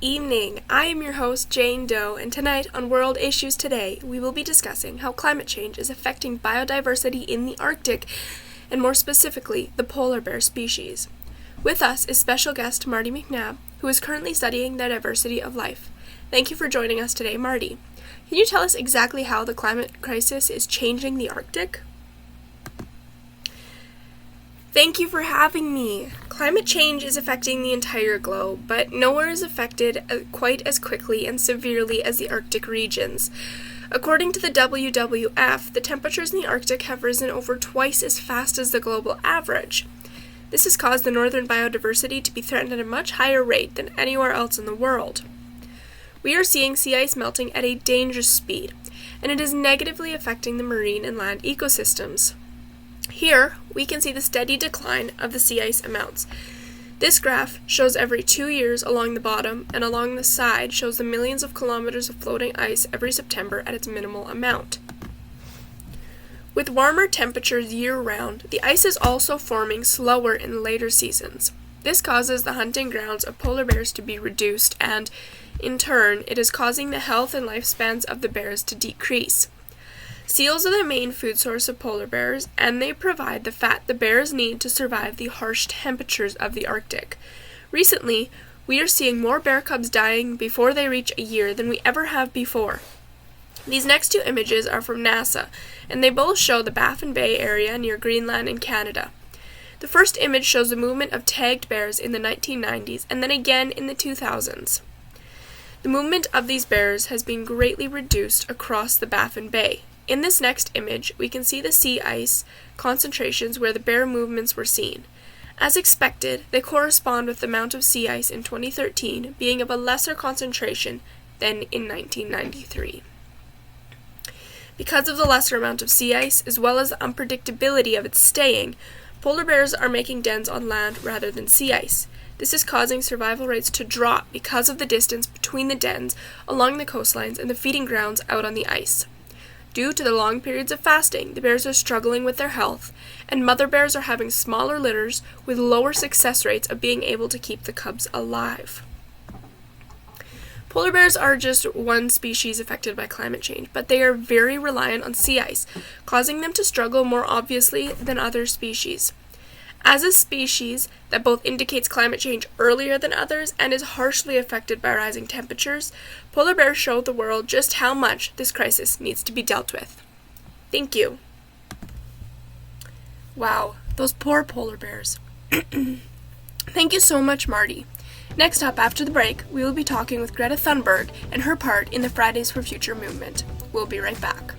evening. I am your host, Jane Doe, and tonight on World Issues Today, we will be discussing how climate change is affecting biodiversity in the Arctic, and more specifically, the polar bear species. With us is special guest Marty McNabb, who is currently studying the diversity of life. Thank you for joining us today, Marty. Can you tell us exactly how the climate crisis is changing the Arctic? Thank you for having me. Climate change is affecting the entire globe, but nowhere is affected quite as quickly and severely as the Arctic regions. According to the WWF, the temperatures in the Arctic have risen over twice as fast as the global average. This has caused the northern biodiversity to be threatened at a much higher rate than anywhere else in the world. We are seeing sea ice melting at a dangerous speed, and it is negatively affecting the marine and land ecosystems. Here, we can see the steady decline of the sea ice amounts. This graph shows every 2 years along the bottom, and along the side shows the millions of kilometers of floating ice every September at its minimal amount. With warmer temperatures year-round, the ice is also forming slower in later seasons. This causes the hunting grounds of polar bears to be reduced, and, in turn, it is causing the health and lifespans of the bears to decrease. Seals are the main food source of polar bears, and they provide the fat the bears need to survive the harsh temperatures of the Arctic. Recently, we are seeing more bear cubs dying before they reach a year than we ever have before. These next two images are from NASA, and they both show the Baffin Bay area near Greenland in Canada. The first image shows the movement of tagged bears in the 1990s and then again in the 2000s. The movement of these bears has been greatly reduced across the Baffin Bay. In this next image, we can see the sea ice concentrations where the bear movements were seen. As expected, they correspond with the amount of sea ice in 2013 being of a lesser concentration than in 1993. Because of the lesser amount of sea ice, as well as the unpredictability of its staying, polar bears are making dens on land rather than sea ice. This is causing survival rates to drop because of the distance between the dens along the coastlines and the feeding grounds out on the ice. Due to the long periods of fasting, the bears are struggling with their health, and mother bears are having smaller litters with lower success rates of being able to keep the cubs alive. Polar bears are just one species affected by climate change, but they are very reliant on sea ice, causing them to struggle more obviously than other species. As a species that both indicates climate change earlier than others and is harshly affected by rising temperatures, polar bears show the world just how much this crisis needs to be dealt with. Thank you. Wow, those poor polar bears. Thank you so much, Marty. Next up, after the break, we will be talking with Greta Thunberg and her part in the Fridays for Future movement. We'll be right back.